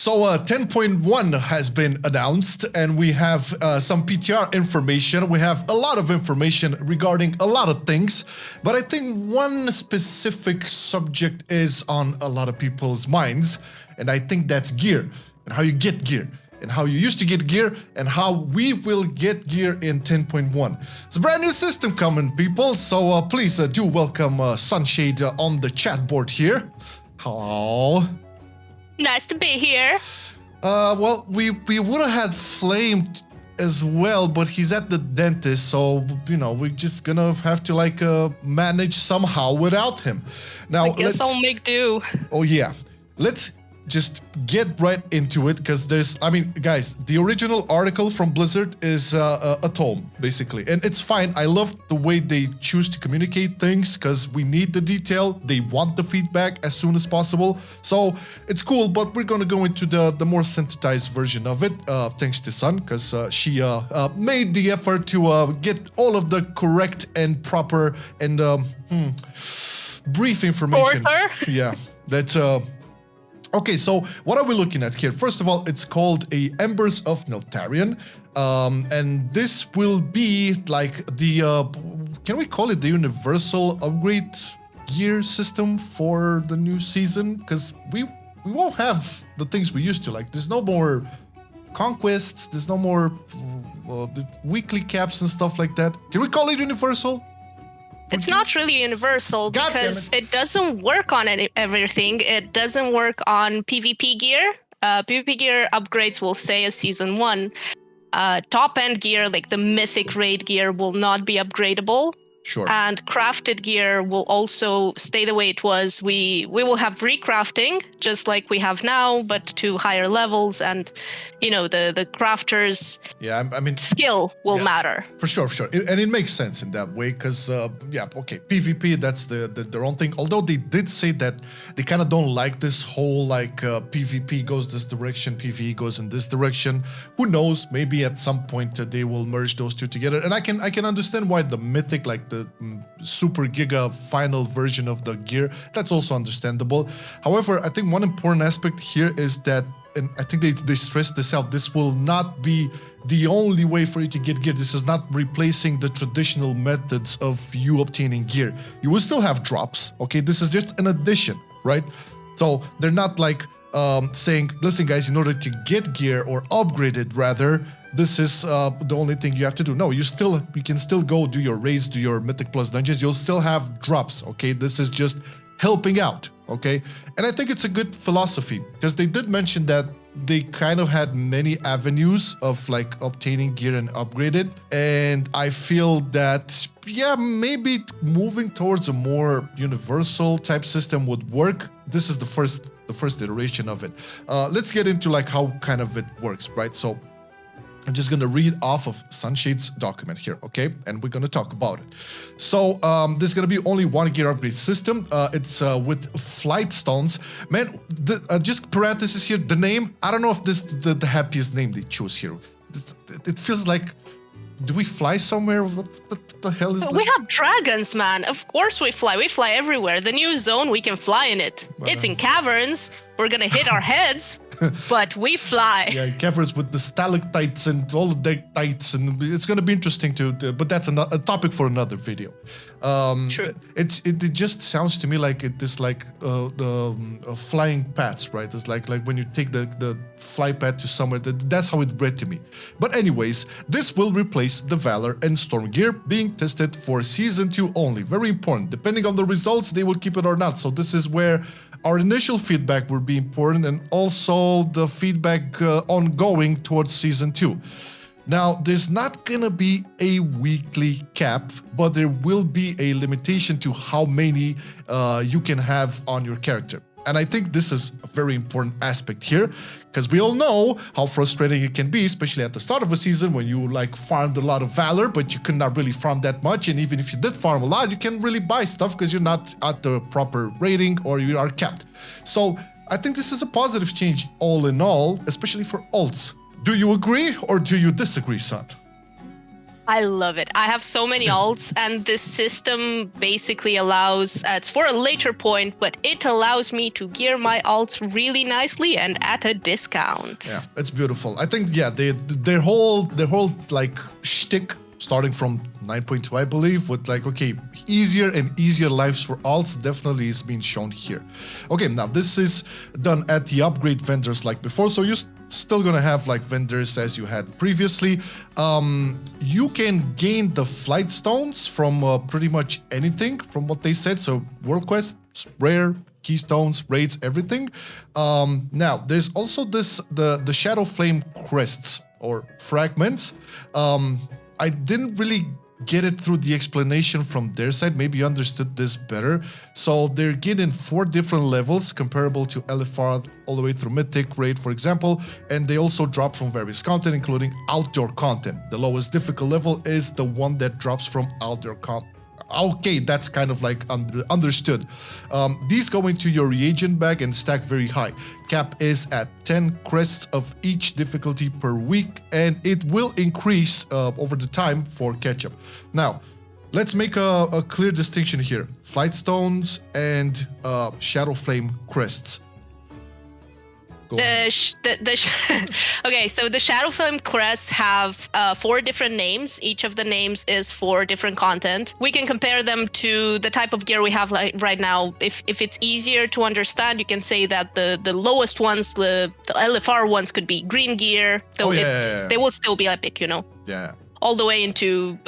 So 10.1 has been announced, and we have some PTR information. We have a lot of information regarding a lot of things, but I think one specific subject is on a lot of people's minds, and I think that's gear, and how you get gear, and how you used to get gear, and how we will get gear in 10.1. It's a brand new system coming, people, so please do welcome Sunshade on the chat board here. Hello. Nice to be here. Well, we would have had Flame as well, but he's at the dentist, so, you know, we're just gonna have to, like, manage somehow without him. Now, I guess I'll make do. Oh, yeah. Let's just get right into it, because there's, I mean, guys, the original article from Blizzard is a tome, basically, and it's fine. I love the way they choose to communicate things, because we need the detail. They want the feedback as soon as possible, so it's cool, but we're gonna go into the more synthesized version of it, thanks to Sun, because she made the effort to get all of the correct and proper and brief information. Yeah, that's okay, so what are we looking at here? First of all, it's called a Embers of Neltharion, and this will be like the, can we call it the universal upgrade gear system for the new season? Because we won't have the things we used to, like there's no more conquests, there's no more the weekly caps and stuff like that. Can we call it universal? It's not really universal because it doesn't work on everything. It doesn't work on PvP gear. PvP gear upgrades will stay as Season 1. Top-end gear, like the mythic raid gear, will not be upgradable. Sure. And crafted gear will also stay the way it was. We will have recrafting, just like we have now, but to higher levels, and you know the crafters. Yeah, I mean, skill will matter. For sure, and it makes sense in that way, because yeah, okay, PvP, that's their own thing. Although they did say that they kind of don't like this whole like PvP goes this direction, PvE goes in this direction. Who knows? Maybe at some point they will merge those two together, and I can understand why the mythic, like the super giga final version of the gear, that's also understandable. However, I think one important aspect here is that, and I think they stressed this out, this will not be the only way for you to get gear. This is not replacing the traditional methods of you obtaining gear. You will still have drops, okay? This is just an addition, right? So they're not like saying, listen guys, in order to get gear or upgrade it rather, this is the only thing you have to do. No, you can still go do your raids, do your Mythic Plus dungeons. You'll still have drops, okay? This is just helping out, okay? And I think it's a good philosophy, because they did mention that they kind of had many avenues of like obtaining gear and upgrade it. And I feel that, yeah, maybe moving towards a more universal type system would work. This is the first iteration of it. Let's get into like how kind of it works, right? So I'm just going to read off of Sunshade's document here, okay? And we're going to talk about it. So there's going to be only one gear upgrade system. It's with flight stones. Man, just parenthesis here, the name, I don't know if this is the happiest name they chose here. It feels like, do we fly somewhere? What the hell is that? We have dragons, man. Of course we fly. We fly everywhere. The new zone, we can fly in it. It's in caverns. We're gonna hit our heads, but we fly. Yeah, caverns with the stalactites and all the dectites, and it's gonna be interesting but that's a topic for another video. True. It just sounds to me like it is like the flying paths, right? It's like when you take the fly path to somewhere. That's how it read to me. But anyways, this will replace the Valor and Storm gear being tested for Season 2 only. Very important. Depending on the results, they will keep it or not. So this is where our initial feedback will be important, and also the feedback ongoing towards Season 2. Now, there's not gonna be a weekly cap, but there will be a limitation to how many you can have on your character. And I think this is a very important aspect here, because we all know how frustrating it can be, especially at the start of a season when you like farmed a lot of Valor, but you could not really farm that much. And even if you did farm a lot, you can't really buy stuff because you're not at the proper rating or you are capped. So I think this is a positive change all in all, especially for alts. Do you agree or do you disagree, son? I love it. I have so many alts, and this system basically allows, it's for a later point, but it allows me to gear my alts really nicely and at a discount. Yeah, it's beautiful. I think, yeah, their whole like shtick, starting from 9.2, I believe, with like, okay, easier and easier lives for alts, definitely is being shown here. Okay, now this is done at the upgrade vendors like before, so you still gonna have like vendors as you had previously. You can gain the flight stones from pretty much anything from what they said. So world quests, rare, keystones, raids, everything. Now there's also the Shadow Flame crests or fragments. I didn't really get it through the explanation from their side. Maybe you understood this better. So they're getting 4 different levels comparable to LFR all the way through Mythic, Raid, for example. And they also drop from various content, including outdoor content. The lowest difficult level is the one that drops from outdoor content. Okay, that's kind of like understood. These go into your reagent bag and stack very high. Cap is at 10 crests of each difficulty per week, and it will increase over the time for catch-up. Now, let's make a clear distinction here. Flight stones and Shadow Flame crests. Okay, so the Shadow Flame crests have 4 different names. Each of the names is for different content. We can compare them to the type of gear we have like right now. If it's easier to understand, you can say that the lowest ones, the LFR ones, could be green gear. Though they will still be epic, you know. Yeah. All the way into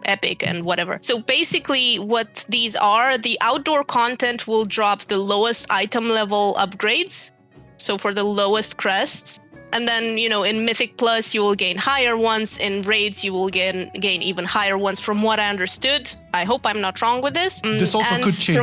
epic and whatever. So basically what these are, the outdoor content will drop the lowest item level upgrades. So for the lowest crests. And then, you know, in Mythic Plus, you will gain higher ones. In Raids, you will gain even higher ones from what I understood. I hope I'm not wrong with this. This also could change.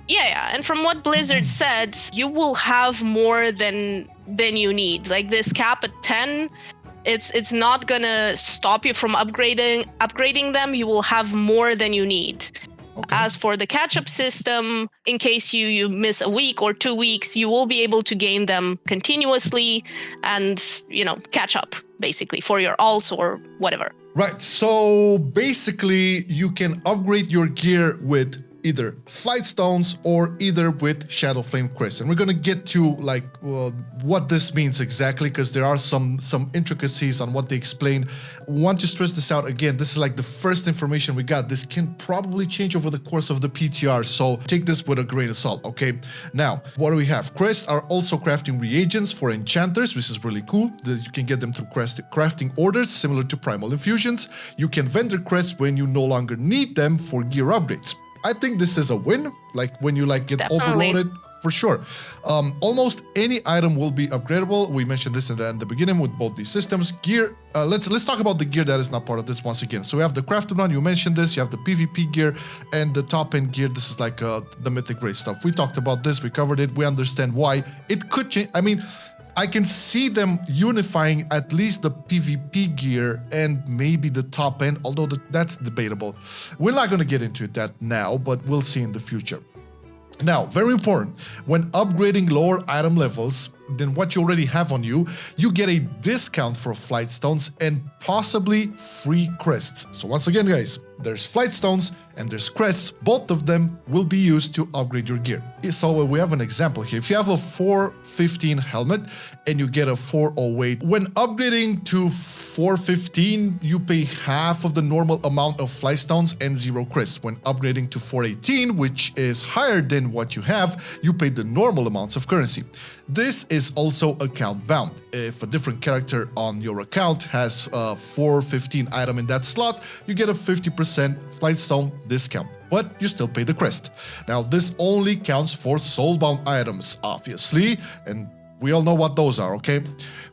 And from what Blizzard said, you will have more than you need. Like this cap at 10, it's not gonna stop you from upgrading them. You will have more than you need. Okay. As for the catch-up system, in case you miss a week or 2 weeks, you will be able to gain them continuously and, you know, catch up, basically, for your alts or whatever. Right, so basically, you can upgrade your gear with either flight stones or either with Shadow Flame crest. And we're gonna get to like what this means exactly, because there are some intricacies on what they explain. Want to stress this out again, this is like the first information we got. This can probably change over the course of the PTR, so take this with a grain of salt, okay? Now, what do we have? Crests are also crafting reagents for enchanters, which is really cool. You can get them through crafting orders, similar to primal infusions. You can vendor crests when you no longer need them for gear upgrades. I think this is a win, like when you like get overloaded, for sure. Almost any item will be upgradable. We mentioned this in the beginning with both these systems. Gear, let's talk about the gear that is not part of this once again. So we have the crafted one, you mentioned this, you have the PvP gear, and the top end gear, this is like the Mythic Raid stuff. We talked about this, we covered it, we understand why. It could change, I mean, I can see them unifying at least the PvP gear and maybe the top end, although that's debatable. We're not going to get into that now, but we'll see in the future. Now, very important, when upgrading lower item levels than what you already have on you, you get a discount for flight stones and possibly free crests. So once again, guys, there's flight stones and there's crests. Both of them will be used to upgrade your gear. So we have an example here. If you have a 415 helmet and you get a 408, when upgrading to 415, you pay half of the normal amount of flight stones and 0 crests. When upgrading to 418, which is higher than what you have, you pay the normal amounts of currency. This is also account bound. If a different character on your account has a 415 item in that slot, you get a 50% flight stone discount, but you still pay the crest. Now, this only counts for soulbound items, obviously, and we all know what those are, okay?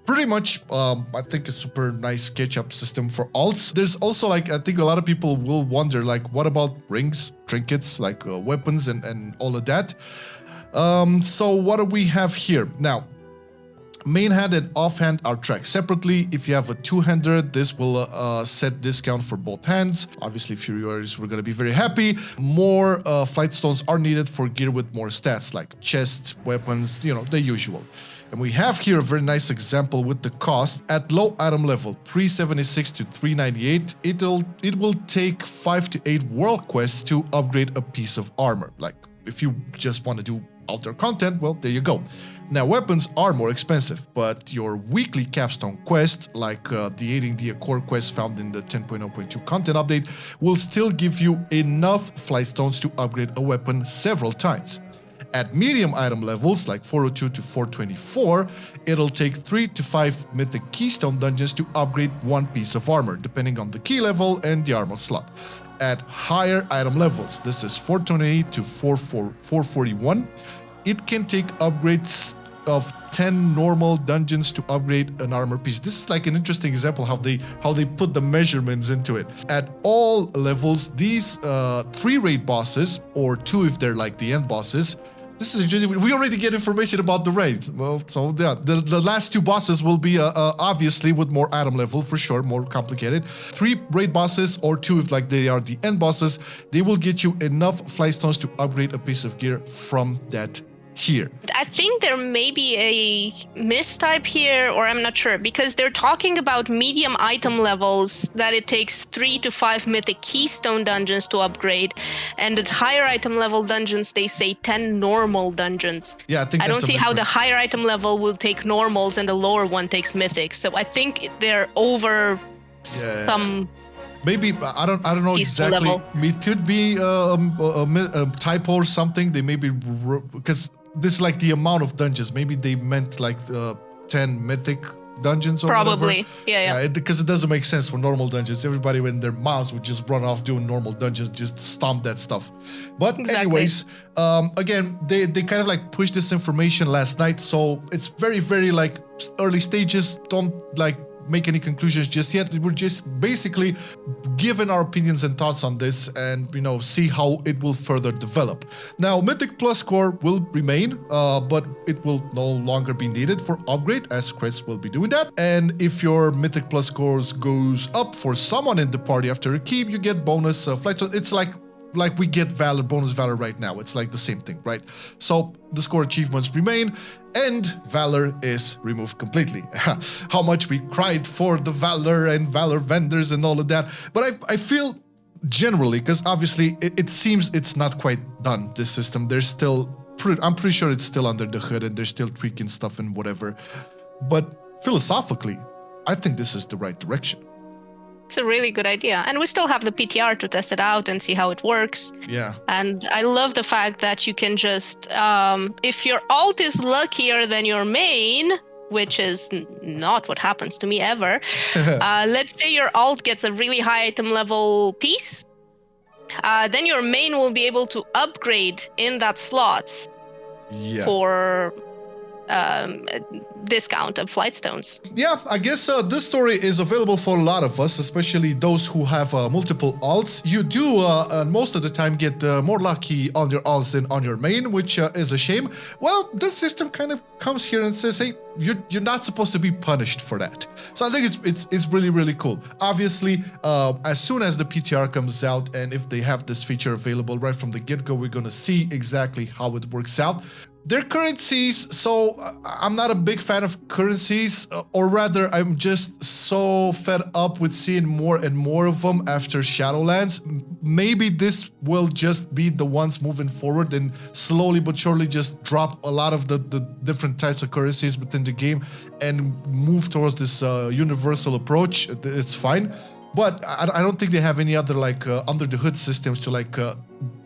Pretty much, I think a super nice catch-up system for alts. There's also, like, I think a lot of people will wonder, like, what about rings, trinkets, like weapons and all of that? So what do we have here? Now, main hand and offhand are tracked separately. If you have a two-hander, this will set discount for both hands. Obviously, Furious, we're going to be very happy. More flight stones are needed for gear with more stats, like chests, weapons, you know, the usual. And we have here a very nice example with the cost. At low item level, 376 to 398, it will take 5 to 8 world quests to upgrade a piece of armor. Like, if you just want to do alter content, well, there you go. Now, weapons are more expensive, but your weekly capstone quest, like the Aiding the Accord quest found in the 10.0.2 content update, will still give you enough flight stones to upgrade a weapon several times. At medium item levels, like 402 to 424, it'll take 3 to 5 mythic keystone dungeons to upgrade one piece of armor, depending on the key level and the armor slot. At higher item levels, this is 428 to 441, it can take upgrades of 10 normal dungeons to upgrade an armor piece. This is like an interesting example how they put the measurements into it. At all levels, these 3 raid bosses, or 2 if they're like the end bosses, this is interesting. We already get information about the raid. Well, so yeah, the last 2 bosses will be obviously with more item level for sure, more complicated. 3 raid bosses, or 2 if like they are the end bosses, they will get you enough flight stones to upgrade a piece of gear from that tier. I think there may be a mistype here, or I'm not sure, because they're talking about medium item levels that it takes 3 to 5 mythic keystone dungeons to upgrade, and at higher item level dungeons they say 10 normal dungeons. Yeah, I don't see how the higher item level will take normals and the lower one takes mythics. So I think they're over some. Maybe I don't know exactly. Level. It could be a typo or something. They maybe because this is like the amount of dungeons. Maybe they meant like 10 mythic dungeons or probably. Whatever. Yeah. Because it doesn't make sense for normal dungeons. Everybody when their mouse would just run off doing normal dungeons, just stomp that stuff. But anyways, again, they kind of like pushed this information last night, so it's very, very like early stages. Don't like make any conclusions just yet. We're just basically giving our opinions and thoughts on this, and see how it will further develop. Now, Mythic Plus Core will remain, but it will no longer be needed for upgrade, as Chris will be doing that. And if your Mythic Plus Scores goes up for someone in the party after a keep, you get bonus flight. So it's like we get Valor, bonus Valor right now. It's like the same thing, right? So the score achievements remain, and Valor is removed completely. How much we cried for the Valor and Valor vendors and all of that. But I feel generally, because obviously it seems it's not quite done, this system. There's still, I'm pretty sure it's still under the hood and they're still tweaking stuff and whatever. But philosophically, I think this is the right direction. It's a really good idea. And we still have the PTR to test it out and see how it works. Yeah. And I love the fact that you can just, if your alt is luckier than your main, which is not what happens to me ever, let's say your alt gets a really high item level piece, then your main will be able to upgrade in that slot for discount of flight stones. Yeah, I guess this story is available for a lot of us, especially those who have multiple alts. You do most of the time get more lucky on your alts than on your main, which is a shame. Well, this system kind of comes here and says, hey, you're not supposed to be punished for that. So I think it's really, really cool. Obviously, as soon as the PTR comes out, and if they have this feature available right from the get-go, we're going to see exactly how it works out. They're currencies, so I'm not a big fan of currencies, or rather, I'm just so fed up with seeing more and more of them after Shadowlands. Maybe this will just be the ones moving forward and slowly but surely just drop a lot of the different types of currencies within the game and move towards this universal approach. It's fine. But I don't think they have any other like under the hood systems to like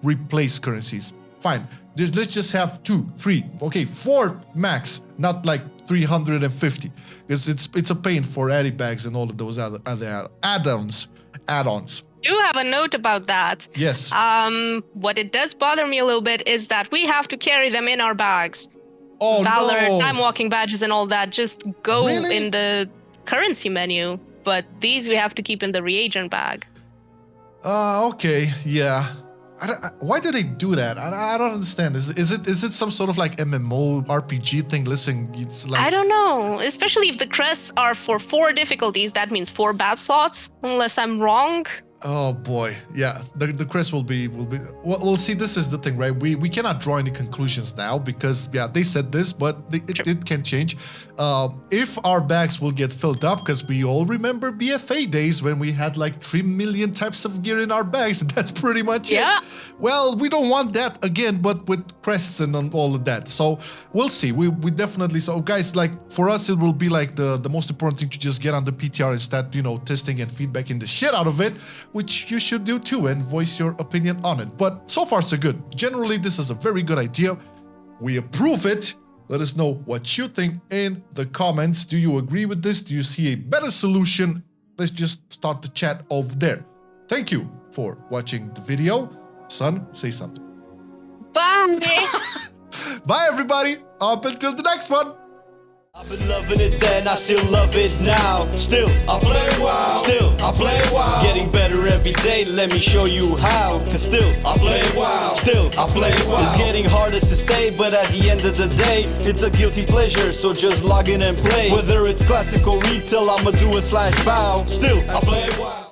replace currencies. Fine. Let's just have 2, 3, okay, 4 max, not like 350, because it's a pain for addy bags and all of those other add-ons. You have a note about that. Yes. What it does bother me a little bit is that we have to carry them in our bags. Oh, Valor, no. time walking badges and all that just go Really? in the currency menu, but these we have to keep in the reagent bag. Okay, yeah. Why do they do that? I don't understand. Is it some sort of like MMO RPG thing? Listen, it's like, I don't know. Especially if the crests are for 4 difficulties, that means 4 bad slots, unless I'm wrong. Oh boy, yeah, the crest will be well, see, this is the thing, right? We cannot draw any conclusions now because yeah, they said this, but it can change. If our bags will get filled up, because we all remember BFA days when we had like 3 million types of gear in our bags, and that's pretty much it. Well, we don't want that again, but with crests and all of that. So we'll see. We definitely, so guys, like for us, it will be like the most important thing to just get on the PTR and start, you know, testing and feedbacking the shit out of it, which you should do too, and voice your opinion on it. But so far so good. Generally, this is a very good idea. We approve it. Let us know what you think in the comments. Do you agree with this? Do you see a better solution? Let's just start the chat over there. Thank you for watching the video. Son, say something. Bye. Bye, everybody. Up until the next one. I've been loving it then, I still love it now. Still, I play WoW. Still, I play WoW. Getting better every day, let me show you how. Cause still, I play WoW. Still, I play WoW. It's getting harder to stay, but at the end of the day, it's a guilty pleasure, so just log in and play. Whether it's classical retail, I'ma do a /bow. Still, I play WoW.